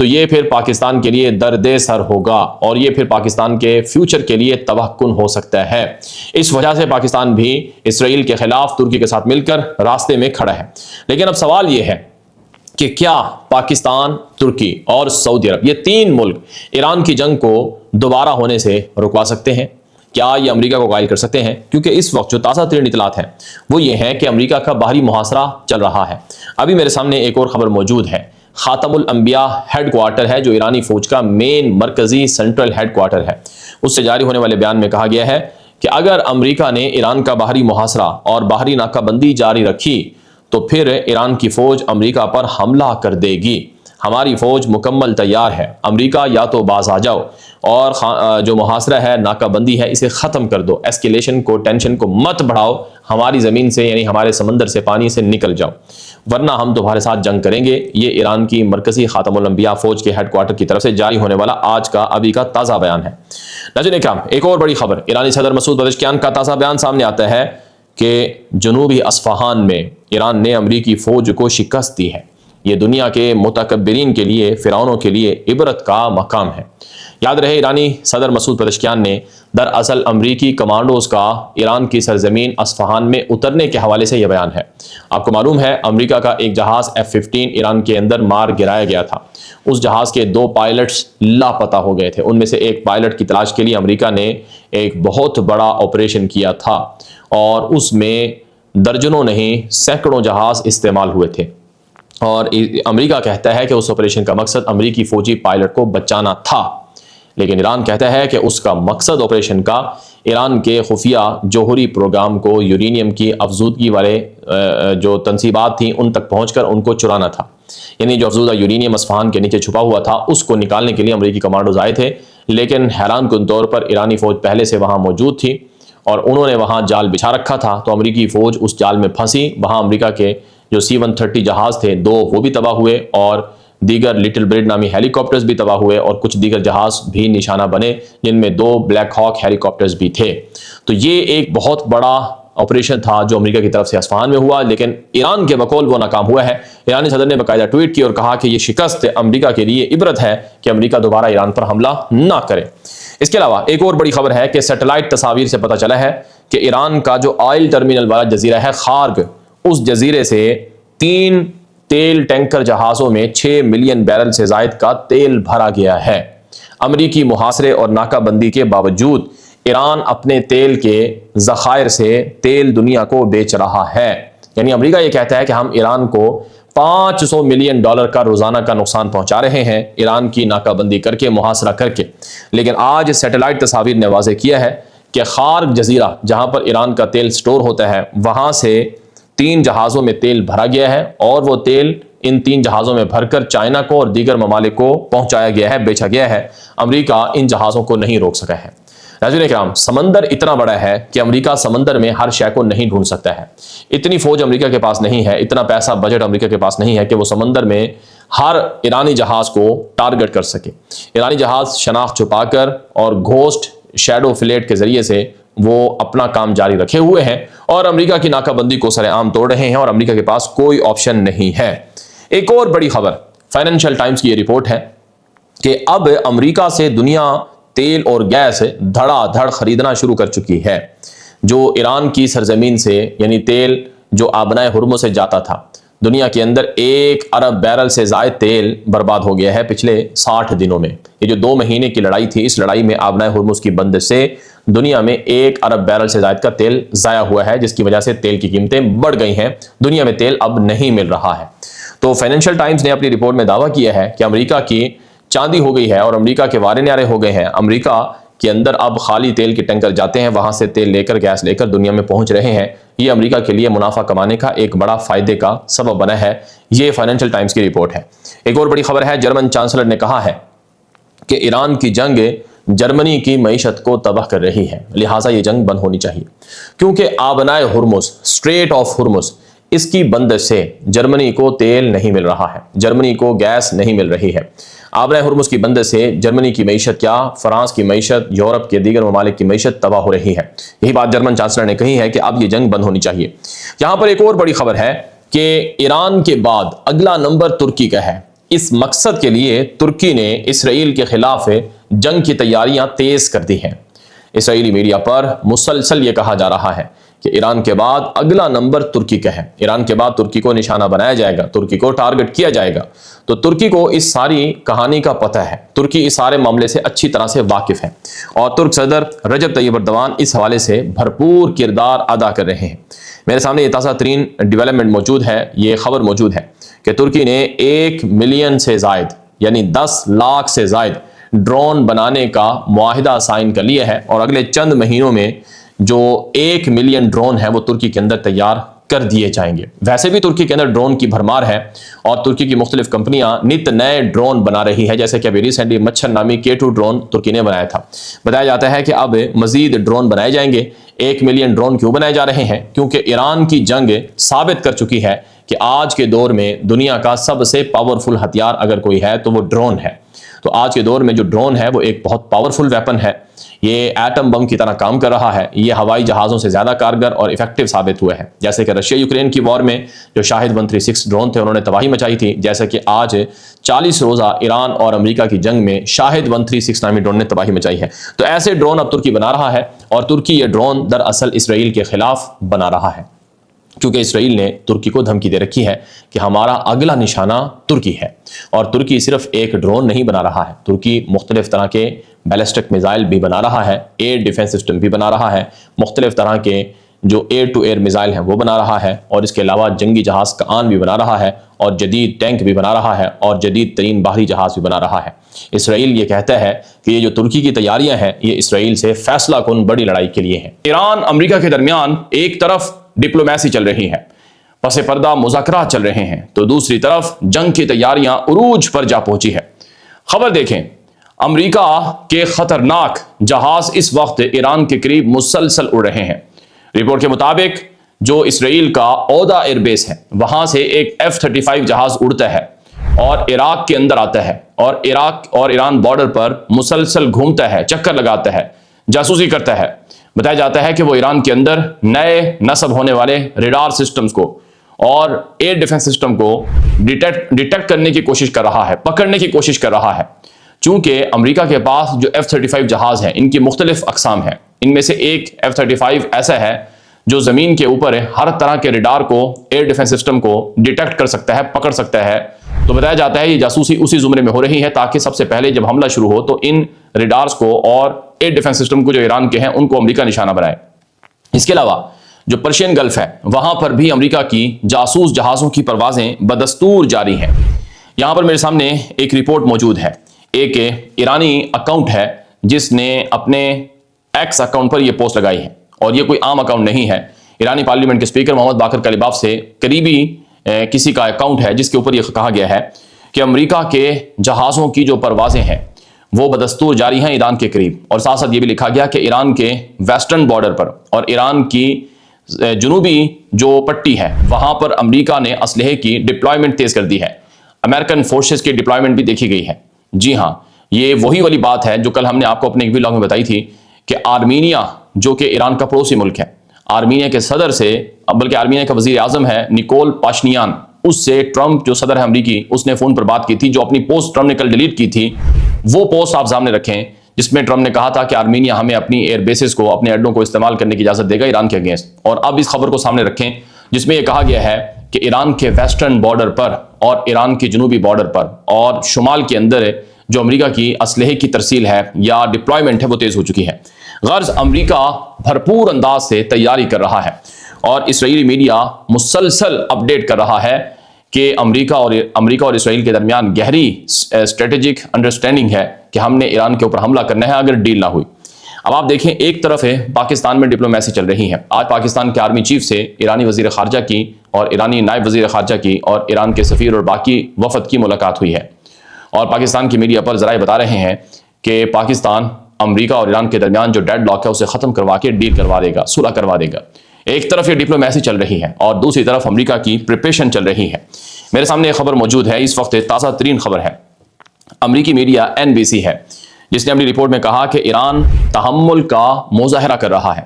تو یہ پھر پاکستان کے لیے درد سر ہوگا اور یہ پھر پاکستان کے فیوچر کے لیے تباہ کن ہو سکتا ہے۔ اس وجہ سے پاکستان بھی اسرائیل کے خلاف ترکی کے ساتھ مل کر راستے میں کھڑا ہے۔ لیکن اب سوال یہ ہے کہ کیا پاکستان، ترکی اور سعودی عرب، یہ تین ملک ایران کی جنگ کو دوبارہ ہونے سے رکوا سکتے ہیں؟ کیا یہ امریکہ کو قائل کر سکتے ہیں؟ کیونکہ اس وقت جو تازہ ترین اطلاعات ہیں وہ یہ ہیں کہ امریکہ کا باہری محاصرہ چل رہا ہے۔ ابھی میرے سامنے ایک اور خبر موجود ہے۔ خاتم الانبیاء ہیڈ کوارٹر ہے جو ایرانی فوج کا مین مرکزی سینٹرل ہیڈ کوارٹر ہے، اس سے جاری ہونے والے بیان میں کہا گیا ہے کہ اگر امریکہ نے ایران کا باہری محاصرہ اور باہری ناکہ بندی جاری رکھی تو پھر ایران کی فوج امریکہ پر حملہ کر دے گی۔ ہماری فوج مکمل تیار ہے، امریکہ یا تو باز آ جاؤ اور جو محاصرہ ہے، ناکہ بندی ہے، اسے ختم کر دو، ایسکیلیشن کو، ٹینشن کو مت بڑھاؤ، ہماری زمین سے یعنی ہمارے سمندر سے، پانی سے نکل جاؤ، ورنہ ہم تمہارے ساتھ جنگ کریں گے۔ یہ ایران کی مرکزی خاتم الانبیاء فوج کے ہیڈ کوارٹر کی طرف سے جاری ہونے والا آج کا ابھی کا تازہ بیان ہے۔ ناظرین اکرام، ایک اور بڑی خبر، ایرانی صدر مسعود پزشکیان کا تازہ بیان سامنے آتا ہے کہ جنوبی اصفہان میں ایران نے امریکی فوج کو شکست دی ہے۔ یہ دنیا کے متکبرین کے لیے، فرعونوں کے لیے عبرت کا مقام ہے۔ یاد رہے، ایرانی صدر مسعود پزشکیان نے دراصل امریکی کمانڈوز کا ایران کی سرزمین اصفہان میں اترنے کے حوالے سے یہ بیان ہے۔ آپ کو معلوم ہے امریکہ کا ایک جہاز F-15 ایران کے اندر مار گرایا گیا تھا۔ اس جہاز کے 2 پائلٹس لاپتہ ہو گئے تھے۔ ان میں سے ایک پائلٹ کی تلاش کے لیے امریکہ نے ایک بہت بڑا آپریشن کیا تھا اور اس میں درجنوں نہیں سینکڑوں جہاز استعمال ہوئے تھے، اور امریکہ کہتا ہے کہ اس آپریشن کا مقصد امریکی فوجی پائلٹ کو بچانا تھا، لیکن ایران کہتا ہے کہ اس کا مقصد آپریشن کا ایران کے خفیہ جوہری پروگرام کو، یورینیم کی افزودگی والے جو تنصیبات تھیں ان تک پہنچ کر ان کو چرانا تھا۔ یعنی جو افزودہ یورینیم اصفہان کے نیچے چھپا ہوا تھا اس کو نکالنے کے لیے امریکی کمانڈوز آئے تھے، لیکن حیران کن طور پر ایرانی فوج پہلے سے وہاں موجود تھی اور انہوں نے وہاں جال بچھا رکھا تھا، تو امریکی فوج اس جال میں پھنسی۔ وہاں امریکہ کے جو C-130 جہاز تھے 2 وہ بھی تباہ ہوئے اور دیگر لٹل برڈ نامی ہیلی کاپٹرز بھی تباہ ہوئے اور کچھ دیگر جہاز بھی نشانہ بنے جن میں 2 بلیک ہاک ہیلی کاپٹرز بھی تھے۔ تو یہ ایک بہت بڑا آپریشن تھا جو امریکہ کی طرف سے اصفہان میں ہوا، لیکن ایران کے بقول وہ ناکام ہوا ہے۔ ایرانی صدر نے باقاعدہ ٹویٹ کی اور کہا کہ یہ شکست امریکہ کے لیے عبرت ہے کہ امریکہ دوبارہ ایران پر حملہ نہ کرے۔ اس کے علاوہ ایک اور بڑی خبر ہے کہ سیٹلائٹ تصاویر سے پتہ چلا ہے کہ ایران کا جو آئل ٹرمینل والا جزیرہ ہے خارگ، اس جزیرے سے 3 تیل ٹینکر جہازوں میں 6 ملین بیرل سے زائد کا تیل بھرا گیا ہے۔ امریکی محاصرے اور ناکہ بندی کے باوجود ایران اپنے تیل کے ذخائر سے تیل دنیا کو بیچ رہا ہے۔ یعنی امریکہ یہ کہتا ہے کہ ہم ایران کو $500 ملین کا روزانہ کا نقصان پہنچا رہے ہیں ایران کی ناکہ بندی کر کے، محاصرہ کر کے۔ لیکن آج سیٹلائٹ تصاویر نے واضح کیا ہے کہ خارگ جزیرہ جہاں پر ایران کا تیل سٹور ہوتا ہے وہاں سے 3 جہازوں میں تیل بھرا گیا ہے اور وہ تیل ان 3 جہازوں میں بھر کر چائنا کو اور دیگر ممالک کو پہنچایا گیا ہے، بیچا گیا ہے۔ امریکہ ان جہازوں کو نہیں روک سکا ہے۔ ناظرین کرام، سمندر اتنا بڑا ہے کہ امریکہ سمندر میں ہر شے کو نہیں ڈھونڈ سکتا ہے۔ اتنی فوج امریکہ کے پاس نہیں ہے، اتنا پیسہ بجٹ امریکہ کے پاس نہیں ہے کہ وہ سمندر میں ہر ایرانی جہاز کو ٹارگٹ کر سکے۔ ایرانی جہاز شناخت چھپا کر اور گھوسٹ شیڈو فلیٹ کے ذریعے سے وہ اپنا کام جاری رکھے ہوئے ہیں اور امریکہ کی ناکہ بندی کو سر عام توڑ رہے ہیں اور امریکہ کے پاس کوئی آپشن نہیں ہے۔ ایک اور بڑی خبر، فائنینشل ٹائمز کی یہ رپورٹ ہے کہ اب امریکہ سے دنیا تیل اور گیس دھڑا دھڑ خریدنا شروع کر چکی ہے۔ جو ایران کی سرزمین سے یعنی تیل جو آبنائے ہرمز سے جاتا تھا، دنیا کے اندر 1 ارب بیرل سے زائد تیل برباد ہو گیا ہے پچھلے 60 دنوں میں۔ یہ جو 2 مہینے کی لڑائی تھی، اس لڑائی میں آبنائے ہرمز کی بندش سے دنیا میں 1 ارب بیرل سے زائد کا تیل ضائع ہوا ہے، جس کی وجہ سے تیل کی قیمتیں بڑھ گئی ہیں، دنیا میں تیل اب نہیں مل رہا ہے۔ تو فائنینشل ٹائمز نے اپنی رپورٹ میں دعویٰ کیا ہے کہ امریکہ کی چاندی ہو گئی ہے اور امریکہ کے وارے نیارے ہو گئے ہیں۔ امریکہ کے اندر اب خالی تیل کے ٹینکر جاتے ہیں، وہاں سے تیل لے کر، گیس لے کر دنیا میں پہنچ رہے ہیں۔ یہ امریکہ کے لیے منافع کمانے کا ایک بڑا فائدے کا سبب بنا ہے۔ یہ فائنینشل ٹائمز کی رپورٹ ہے۔ ایک اور بڑی خبر ہے، جرمن چانسلر نے کہا ہے کہ ایران کی جنگ جرمنی کی معیشت کو تباہ کر رہی ہے، لہٰذا یہ جنگ بند ہونی چاہیے، کیونکہ آبنائے ہرمز، اسٹریٹ آف ہرمز، اس کی بندش سے جرمنی کو تیل نہیں مل رہا ہے، جرمنی کو گیس نہیں مل رہی ہے۔ آبنائے ہرمز کی بندش سے جرمنی کی معیشت، کیا فرانس کی معیشت، یورپ کے دیگر ممالک کی معیشت تباہ ہو رہی ہے۔ یہی بات جرمن چانسلر نے کہی ہے کہ اب یہ جنگ بند ہونی چاہیے۔ یہاں پر ایک اور بڑی خبر ہے کہ ایران کے بعد اگلا نمبر ترکی کا ہے۔ اس مقصد کے لیے ترکی نے اسرائیل کے خلاف جنگ کی تیاریاں تیز کر دی ہیں۔ اسرائیلی میڈیا پر مسلسل یہ کہا جا رہا ہے کہ ایران کے بعد اگلا نمبر ترکی کا ہے، ایران کے بعد ترکی کو نشانہ بنایا جائے گا، ترکی کو ٹارگٹ کیا جائے گا۔ تو ترکی کو اس ساری کہانی کا پتہ ہے، ترکی اس سارے معاملے سے اچھی طرح سے واقف ہے، اور ترک صدر رجب طیب اردوان اس حوالے سے بھرپور کردار ادا کر رہے ہیں۔ میرے سامنے یہ تازہ ترین ڈیولپمنٹ موجود ہے، یہ خبر موجود ہے کہ ترکی نے 1 ملین سے زائد یعنی 10 لاکھ سے زائد ڈرون بنانے کا معاہدہ سائن کر لیا ہے، اور اگلے چند مہینوں میں جو 1 ملین ڈرون ہے وہ ترکی کے اندر تیار کر دیے جائیں گے۔ ویسے بھی ترکی کے اندر ڈرون کی بھرمار ہے، اور ترکی کی مختلف کمپنیاں نت نئے ڈرون بنا رہی ہے، جیسے کہ ابھی ریسنٹلی مچھر نامی K2 ڈرون ترکی نے بنایا تھا۔ بتایا جاتا ہے کہ اب مزید ڈرون بنائے جائیں گے۔ 1 ملین ڈرون کیوں بنائے جا رہے ہیں؟ کیونکہ ایران کی جنگ ثابت کر چکی ہے کہ آج کے دور میں دنیا کا سب سے پاورفل ہتھیار اگر کوئی ہے تو وہ ڈرون ہے۔ تو آج کے دور میں جو ڈرون ہے وہ ایک بہت پاورفل ویپن ہے، یہ ایٹم بم کی طرح کام کر رہا ہے، یہ ہوائی جہازوں سے زیادہ کارگر اور ایفیکٹو ثابت ہوئے ہیں۔ جیسے کہ رشیا یوکرین کی وار میں جو شاہد 136 ڈرون تھے انہوں نے تباہی مچائی تھی، جیسے کہ آج 40 روزہ ایران اور امریکہ کی جنگ میں شاہد 136 نامی ڈرون نے تباہی مچائی ہے۔ تو ایسے ڈرون اب ترکی بنا رہا ہے، اور ترکی یہ ڈرون دراصل اسرائیل کے خلاف بنا رہا ہے، کیونکہ اسرائیل نے ترکی کو دھمکی دے رکھی ہے کہ ہمارا اگلا نشانہ ترکی ہے۔ اور ترکی صرف ایک ڈرون نہیں بنا رہا ہے، ترکی مختلف طرح کے بیلسٹک میزائل بھی بنا رہا ہے، ایئر ڈیفنس سسٹم بھی بنا رہا ہے، مختلف طرح کے جو ایئر ٹو ایئر میزائل ہیں وہ بنا رہا ہے، اور اس کے علاوہ جنگی جہاز کان بھی بنا رہا ہے، اور جدید ٹینک بھی بنا رہا ہے، اور جدید ترین باہری جہاز بھی بنا رہا ہے۔ اسرائیل یہ کہتا ہے کہ یہ جو ترکی کی تیاریاں ہیں یہ اسرائیل سے فیصلہ کن بڑی لڑائی کے لیے ہیں۔ ایران امریکہ کے درمیان ایک طرف ڈپلومیسی چل رہی ہے، پس پردہ مذاکرات چل رہے ہیں، تو دوسری طرف جنگ کی تیاریاں عروج پر جا پہنچی ہے۔ خبر دیکھیں، امریکہ کے خطرناک جہاز اس وقت ایران کے قریب مسلسل اڑ رہے ہیں۔ رپورٹ کے مطابق جو اسرائیل کا اودا ایئر بیس ہے وہاں سے ایک F-35 جہاز اڑتا ہے اور عراق کے اندر آتا ہے، اور عراق اور ایران بارڈر پر مسلسل گھومتا ہے، چکر لگاتا ہے، جاسوسی کرتا ہے۔ بتایا جاتا ہے کہ وہ ایران کے اندر نئے نصب ہونے والے ریڈار سسٹمز کو اور ایئر ڈیفنس سسٹم کو ڈیٹیکٹ کرنے کی کوشش کر رہا ہے، پکڑنے کی کوشش کر رہا ہے۔ چونکہ امریکہ کے پاس جو F-35 جہاز ہیں ان کی مختلف اقسام ہیں، ان میں سے ایک F-35 ایسا ہے جو زمین کے اوپر ہر طرح کے ریڈار کو، ایئر ڈیفنس سسٹم کو ڈیٹیکٹ کر سکتا ہے، پکڑ سکتا ہے۔ تو بتایا جاتا ہے یہ جاسوسی اسی زمرے میں ہو رہی ہے تاکہ سب سے پہلے جب حملہ شروع ہو تو ان ریڈارز کو اور ایئر ڈیفنس سسٹم کو جو ایران کے ہیں ان کو امریکہ نشانہ بنائے۔ اس کے علاوہ جو پرشین گلف ہے وہاں پر بھی امریکہ کی جاسوس جہازوں کی پروازیں بدستور جاری ہیں۔ یہاں پر میرے سامنے ایک رپورٹ موجود ہے، ایک ایرانی اکاؤنٹ ہے جس نے اپنے ایکس اکاؤنٹ پر یہ پوسٹ لگائی ہے، اور یہ کوئی عام اکاؤنٹ نہیں ہے۔ ایرانی پارلیمنٹ کے اسپیکر محمد باقر کلیباف سے قریبی کسی کا اکاؤنٹ ہے جس کے اوپر یہ کہا گیا ہے کہ امریکہ کے جہازوں کی جو پروازیں ہیں وہ بدستور جاری ہیں ایران کے قریب، اور ساتھ ساتھ یہ بھی لکھا گیا کہ ایران کے ویسٹرن بارڈر پر اور ایران کی جنوبی جو پٹی ہے وہاں پر امریکہ نے اسلحے کی ڈپلائمنٹ تیز کر دی ہے، امریکن فورسز کی ڈپلائمنٹ بھی دیکھی گئی ہے۔ جی ہاں، یہ وہی والی بات ہے جو کل ہم نے آپ کو اپنے ایک ویلاگ میں بتائی تھی کہ آرمینیا جو کہ ایران کا پڑوسی ملک ہے، آرمینیا کے صدر سے، بلکہ آرمینیا کا وزیر اعظم ہے نیکول پاشنیان، اس سے ٹرمپ جو صدر ہے امریکی اس نے فون پر بات کی تھی، جو اپنی پوسٹ ٹرمپ نے کل ڈیلیٹ کی تھی وہ پوسٹ آپ سامنے رکھیں جس میں ٹرمپ نے کہا تھا کہ آرمینیا ہمیں اپنی ایئر بیسز کو، اپنے اڈوں کو استعمال کرنے کی اجازت دے گا ایران کے اگینسٹ۔ اور اب اس خبر کو سامنے رکھیں جس میں یہ کہا گیا ہے کہ ایران کے ویسٹرن بارڈر پر اور ایران کے جنوبی بارڈر پر اور شمال کے اندر جو امریکہ کی اسلحے کی ترسیل ہے یا ڈپلائمنٹ ہے وہ تیز ہو چکی ہے۔ غرض امریکہ بھرپور انداز سے تیاری کر رہا ہے، اور اسرائیلی میڈیا مسلسل اپڈیٹ کر رہا ہے کہ امریکہ اور اسرائیل کے درمیان گہری اسٹریٹجک انڈرسٹینڈنگ ہے کہ ہم نے ایران کے اوپر حملہ کرنا ہے اگر ڈیل نہ ہوئی۔ اب آپ دیکھیں، ایک طرف ہے پاکستان میں ڈپلومیسی چل رہی ہے۔ آج پاکستان کے آرمی چیف سے ایرانی وزیر خارجہ کی اور ایرانی نائب وزیر خارجہ کی اور ایران کے سفیر اور باقی وفد کی ملاقات ہوئی ہے، اور پاکستان کی میڈیا پر ذرائع بتا رہے ہیں کہ پاکستان امریکہ اور ایران کے درمیان جو ڈیڈ لاک ہے اسے ختم کروا کے ڈیل کروا دے گا، صلح کروا دے گا۔ ایک طرف یہ ڈپلومیسی چل رہی ہے اور دوسری طرف امریکہ کی پریپریشن چل رہی ہے۔ میرے سامنے ایک خبر موجود ہے، اس وقت تازہ ترین خبر ہے، امریکی میڈیا NBC ہے جس نے اپنی رپورٹ میں کہا کہ ایران تحمل کا مظاہرہ کر رہا ہے،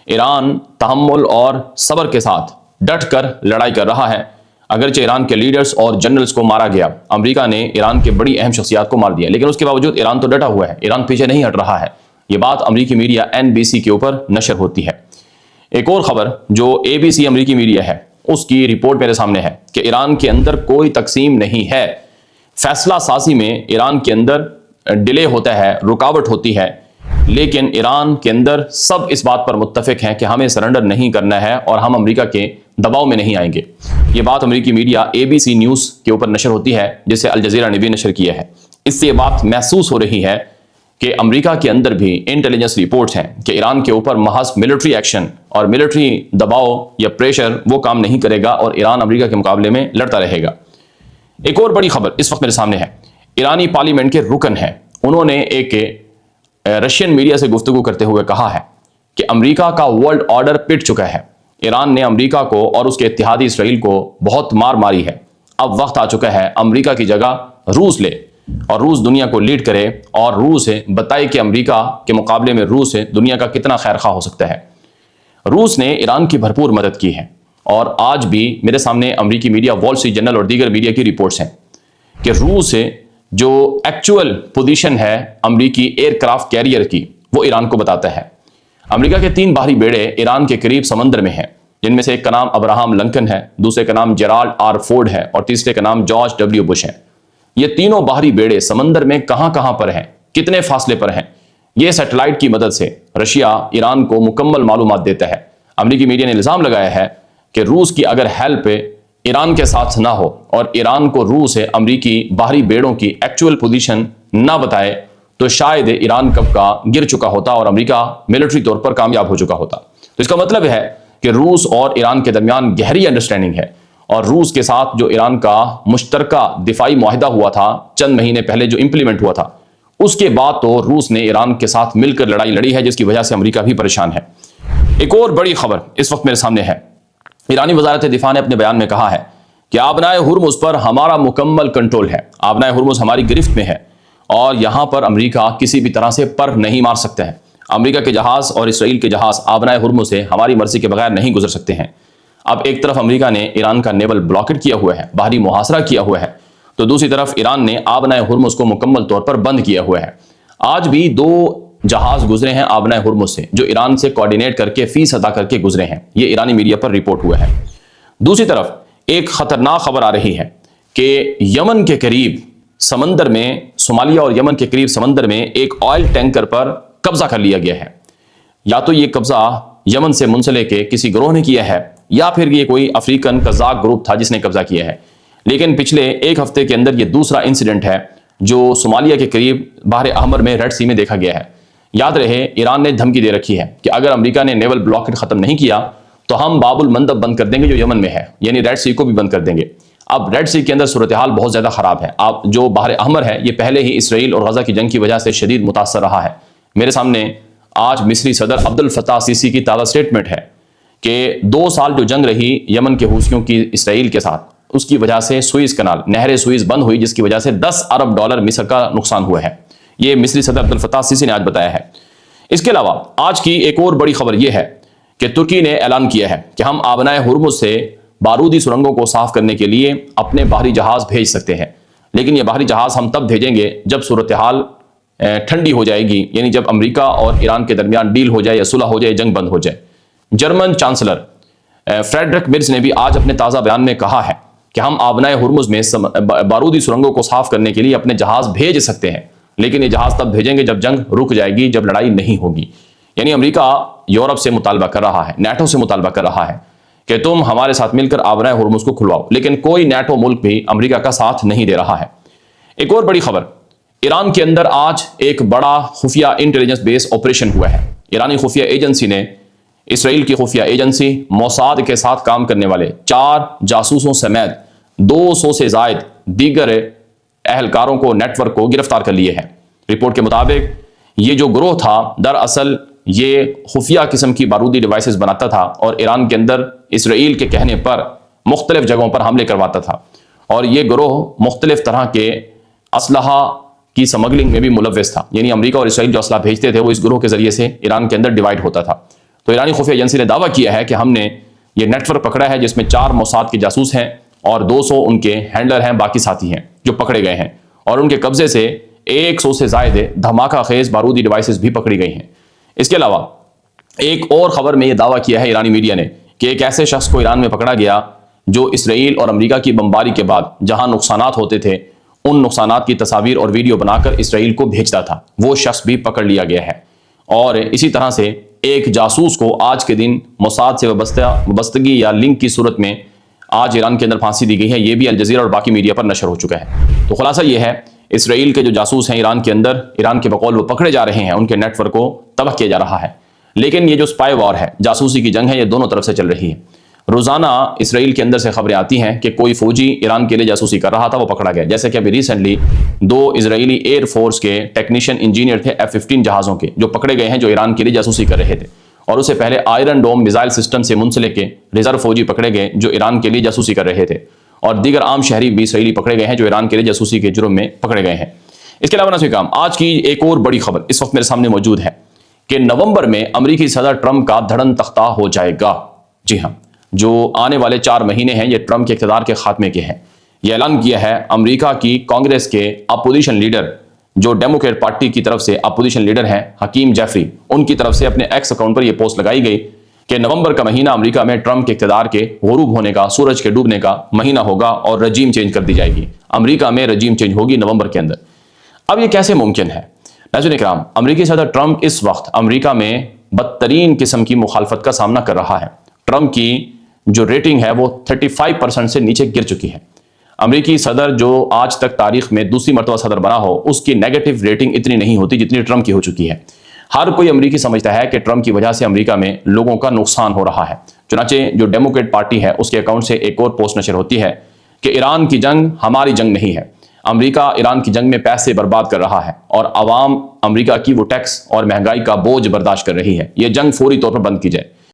ایران تحمل اور صبر کے ساتھ ڈٹ کر لڑائی کر رہا ہے، اگرچہ ایران کے لیڈرز اور جنرلز کو مارا گیا، امریکہ نے ایران کے بڑی اہم شخصیات کو مار دیا، لیکن اس کے باوجود ایران تو ڈٹا ہوا ہے، ایران پیچھے نہیں ہٹ رہا ہے۔ یہ بات امریکی میڈیا NBC کے اوپر نشر ہوتی ہے۔ ایک اور خبر جو ABC امریکی میڈیا ہے، اس کی رپورٹ میرے سامنے ہے کہ ایران کے اندر کوئی تقسیم نہیں ہے، فیصلہ سازی میں ایران کے اندر ڈیلے ہوتا ہے، رکاوٹ ہوتی ہے، لیکن ایران کے اندر سب اس بات پر متفق ہیں کہ ہمیں سرنڈر نہیں کرنا ہے اور ہم امریکہ کے دباؤ میں نہیں آئیں گے۔ یہ بات امریکی میڈیا ABC نیوز کے اوپر نشر ہوتی ہے، جسے الجزیرہ نے بھی نشر کیا ہے۔ اس سے یہ بات محسوس ہو رہی ہے کہ امریکہ کے اندر بھی انٹیلیجنس رپورٹس ہیں کہ ایران کے اوپر محض ملٹری ایکشن اور ملٹری دباؤ یا پریشر وہ کام نہیں کرے گا اور ایران امریکہ کے مقابلے میں لڑتا رہے گا۔ ایک اور بڑی خبر اس وقت میرے سامنے ہے، ایرانی پارلیمنٹ کے رکن ہیں، انہوں نے ایک رشین میڈیا سے گفتگو کرتے ہوئے کہا ہے کہ امریکہ کا ورلڈ آرڈر پٹ چکا ہے، ایران نے امریکہ کو اور اس کے اتحادی اسرائیل کو بہت مار ماری ہے، اب وقت آ چکا ہے امریکہ کی جگہ روس لے اور روس دنیا کو لیڈ کرے اور روس بتائے کہ امریکہ کے مقابلے میں روس دنیا کا کتنا خیر خواہ ہو سکتا ہے۔ روس نے ایران کی بھرپور مدد کی ہے اور آج بھی میرے سامنے امریکی میڈیا وال اسٹریٹ جرنل اور دیگر میڈیا کی رپورٹس ہیں کہ روس جو ایکچول پوزیشن ہے امریکی ایئر کرافٹ کیریئر کی وہ ایران کو بتاتا ہے۔ امریکہ کے 3 بحری بیڑے ایران کے قریب سمندر میں ہیں، جن میں سے ایک کا نام ابراہم لنکن ہے، دوسرے کا نام جیرالڈ آر فورڈ ہے اور تیسرے کا نام جارج ڈبلیو بش ہے۔ یہ تینوں بحری بیڑے سمندر میں کہاں پر ہیں، کتنے فاصلے پر ہیں، یہ سیٹلائٹ کی مدد سے رشیا ایران کو مکمل معلومات دیتا ہے۔ امریکی میڈیا نے الزام لگایا ہے کہ روس کی اگر ہیلپ ایران کے ساتھ نہ ہو اور ایران کو روس امریکی بحری بیڑوں کی ایکچول پوزیشن نہ بتائے تو شاید ایران کب کا گر چکا ہوتا اور امریکہ ملٹری طور پر کامیاب ہو چکا ہوتا۔ تو اس کا مطلب ہے کہ روس اور ایران کے درمیان گہری انڈرسٹینڈنگ ہے اور روس کے ساتھ جو ایران کا مشترکہ دفاعی معاہدہ ہوا تھا چند مہینے پہلے جو امپلیمنٹ ہوا تھا، اس کے بعد تو روس نے ایران کے ساتھ مل کر لڑائی لڑی ہے، جس کی وجہ سے امریکہ بھی پریشان ہے۔ ایک اور بڑی خبر اس وقت میرے سامنے ہے، ایرانی وزارت دفاع نے اپنے بیان میں کہا ہے کہ آبنائے ہرمز پر ہمارا مکمل کنٹرول ہے، آبنائے ہرمز ہماری گرفت میں ہے اور یہاں پر امریکہ کسی بھی طرح سے پر نہیں مار سکتا ہے۔ امریکہ کے جہاز اور اسرائیل کے جہاز آبنائے ہرمز سے ہماری مرضی کے بغیر نہیں گزر سکتے ہیں۔ اب ایک طرف امریکہ نے ایران کا نیول بلاکٹ کیا ہوا ہے، باہری محاصرہ کیا ہوا ہے، تو دوسری طرف ایران نے آبنائے ہرمز کو مکمل طور پر بند کیا ہوا ہے۔ آج بھی 2 جہاز گزرے ہیں آبنائے ہرمز سے جو ایران سے کوارڈینیٹ کر کے فیس ادا کر کے گزرے ہیں، یہ ایرانی میڈیا پر رپورٹ ہوا ہے۔ دوسری طرف ایک خطرناک خبر آ رہی ہے کہ یمن کے قریب سمندر میں، صومالیہ اور یمن کے قریب سمندر میں ایک آئل ٹینکر پر قبضہ کر لیا گیا ہے۔ یا تو یہ قبضہ یمن سے منسلک کے کسی گروہ نے کیا ہے یا پھر یہ کوئی افریقن قزاق گروپ تھا جس نے قبضہ کیا ہے، لیکن پچھلے 1 ہفتے کے اندر یہ دوسرا انسیڈنٹ ہے جو صومالیہ کے قریب بحر احمر میں ریڈ سی میں دیکھا گیا ہے۔ یاد رہے ایران نے دھمکی دے رکھی ہے کہ اگر امریکہ نے نیول بلاکٹ ختم نہیں کیا تو ہم باب المندب بند کر دیں گے جو یمن میں ہے، یعنی ریڈ سی کو بھی بند کر دیں گے۔ اب ریڈ سی کے اندر صورتحال بہت زیادہ خراب ہے، اب جو بحر احمر ہے یہ پہلے ہی اسرائیل اور غزہ کی جنگ کی وجہ سے شدید متاثر رہا ہے۔ میرے سامنے آج مصری صدر عبد الفتاح السیسی کی تازہ سٹیٹمنٹ ہے کہ 2 سال جو جنگ رہی یمن کے حوثیوں کی اسرائیل کے ساتھ، اس کی وجہ سے سوئز کنال، نہر سوئز بند ہوئی، جس کی وجہ سے $10 ارب مصر کا نقصان ہوا ہے۔ یہ مصری صدر عبد الفتاح السیسی نے آج بتایا ہے۔ اس کے علاوہ آج کی ایک اور بڑی خبر یہ ہے کہ ترکی نے اعلان کیا ہے کہ ہم آبنائے ہرمز سے بارودی سرنگوں کو صاف کرنے کے لیے اپنے باہری جہاز بھیج سکتے ہیں، لیکن یہ باہری جہاز ہم تب بھیجیں گے جب صورتحال ٹھنڈی ہو جائے گی، یعنی جب امریکہ اور ایران کے درمیان ڈیل ہو جائے یا صلح ہو جائے، جنگ بند ہو جائے۔ جرمن چانسلر فریڈرک مرز نے بھی آج اپنے تازہ بیان میں کہا ہے کہ ہم آبنائے ہرمز میں بارودی سرنگوں کو صاف کرنے کے لیے اپنے جہاز بھیج سکتے ہیں، لیکن یہ جہاز تب بھیجیں گے جب جنگ رک جائے گی، جب لڑائی نہیں ہوگی۔ یعنی امریکہ یورپ سے مطالبہ کر رہا ہے، نیٹو سے مطالبہ کر رہا ہے کہ تم ہمارے ساتھ مل کر آبنائے ہرمز کو کھلواؤ، لیکن کوئی نیٹو ملک بھی امریکہ کا ساتھ نہیں دے رہا ہے۔ ایک اور بڑی خبر، ایران کے اندر آج ایک بڑا خفیہ انٹیلیجنس بیس آپریشن ہوا ہے۔ ایرانی خفیہ ایجنسی نے اسرائیل کی خفیہ ایجنسی موساد کے ساتھ کام کرنے والے 4 جاسوسوں سمیت 200 سے زائد دیگر اہلکاروں کو، نیٹ ورک کو گرفتار کر لیے ہیں۔ رپورٹ کے مطابق یہ جو گروہ تھا دراصل یہ خفیہ قسم کی بارودی ڈیوائسز بناتا تھا اور ایران کے اندر اسرائیل کے کہنے پر مختلف جگہوں پر حملے کرواتا تھا، اور یہ گروہ مختلف طرح کے اسلحہ کی سمگلنگ میں بھی ملوث تھا، یعنی امریکہ اور اسرائیل جو اسلحہ بھیجتے تھے وہ اس گروہ کے ذریعے سے ایران کے اندر ڈیوائڈ ہوتا تھا۔ تو ایرانی خفیہ ایجنسی نے دعویٰ کیا ہے کہ ہم نے یہ نیٹ ورک پکڑا ہے جس میں 4 موساد کے جاسوس ہیں اور 200 ان کے ہینڈلر ہیں، باقی ساتھی ہیں جو پکڑے گئے ہیں، اور ان کے قبضے سے 100 سے زائد دھماکہ خیز بارودی ڈیوائسز بھی پکڑی گئی ہیں۔ اس کے علاوہ ایک اور خبر میں یہ دعویٰ کیا ہے ایرانی میڈیا نے کہ ایک ایسے شخص کو ایران میں پکڑا گیا جو اسرائیل اور امریکہ کی بمباری کے بعد جہاں نقصانات ہوتے تھے ان نقصانات کی تصاویر اور ویڈیو بنا کر اسرائیل کو بھیجتا تھا، وہ شخص بھی پکڑ لیا گیا ہے۔ اور اسی طرح سے ایک جاسوس کو آج کے دن موساد سے وابستگی یا لنک کی صورت میں آج ایران کے اندر پھانسی دی گئی ہے، یہ بھی الجزیرہ اور باقی میڈیا پر نشر ہو چکا ہے۔ تو خلاصہ یہ ہے، اسرائیل کے جو جاسوس ہیں ایران کے اندر، ایران کے بقول وہ پکڑے جا رہے ہیں، ان کے نیٹ ورک کو تباہ کیا جا رہا ہے۔ لیکن یہ جو سپائی وار ہے، جاسوسی کی جنگ ہے، یہ دونوں طرف سے چل رہی ہے۔ روزانہ اسرائیل کے اندر سے خبریں آتی ہیں کہ کوئی فوجی ایران کے لیے جاسوسی کر رہا تھا، وہ پکڑا گیا، جیسے کہ ابھی ریسنٹلی 2 اسرائیلی ایئر فورس کے ٹیکنیشین انجینئر تھے F-15 جہازوں کے، جو پکڑے گئے ہیں، جو ایران کے لیے جاسوسی کر رہے تھے۔ اور اس سے پہلے آئرن ڈوم میزائل سسٹم سے منسلک کے ریزرو فوجی پکڑے گئے جو ایران کے لیے جاسوسی کر رہے تھے، اور دیگر عام شہری بھی اسرائیلی پکڑے گئے ہیں جو ایران کے لیے جاسوسی کے جرم میں پکڑے گئے ہیں۔ اس کے علاوہ ناظرین کرام، آج کی ایک اور بڑی خبر اس وقت میرے سامنے موجود ہے کہ نومبر میں امریکی صدر ٹرمپ کا دھڑن تختہ ہو جائے گا۔ جی ہاں، جو آنے والے 4 مہینے ہیں یہ ٹرمپ کے اقتدار کے خاتمے کے ہیں۔ یہ اعلان کیا ہے امریکہ کی کانگریس کے اپوزیشن لیڈر، جو ڈیموکریٹ پارٹی کی طرف سے اپوزیشن لیڈر ہیں حکیم جیفری، ان کی طرف سے اپنے ایکس اکاؤنٹ پر یہ پوسٹ لگائی گئی کہ نومبر کا مہینہ امریکہ میں ٹرمپ کے اقتدار کے غروب ہونے کا، سورج کے ڈوبنے کا مہینہ ہوگا اور رجیم چینج کر دی جائے گی۔ امریکہ میں رجیم چینج ہوگی نومبر کے اندر۔ اب یہ کیسے ممکن ہے؟ ناظرین اکرام، امریکی صدر ٹرمپ اس وقت امریکہ میں بدترین قسم کی مخالفت کا سامنا کر رہا ہے۔ ٹرمپ کی جو ریٹنگ ہے وہ 35% سے نیچے گر چکی ہے۔ امریکی صدر جو آج تک تاریخ میں دوسری مرتبہ صدر بنا ہو، اس کی نیگیٹو ریٹنگ اتنی نہیں ہوتی جتنی ٹرمپ کی ہو چکی ہے۔ ہر کوئی امریکی سمجھتا ہے کہ ٹرمپ کی وجہ سے امریکہ میں لوگوں کا نقصان ہو رہا ہے۔ چنانچہ جو ڈیموکریٹ پارٹی ہے اس کے اکاؤنٹ سے ایک اور پوسٹ نشر ہوتی ہے کہ ایران کی جنگ ہماری جنگ نہیں ہے، امریکہ ایران کی جنگ میں پیسے برباد کر رہا ہے اور عوام امریکہ کی وہ ٹیکس اور مہنگائی کا بوجھ برداشت کر رہی ہے، یہ جنگ فوری طور پر بند کی جائے۔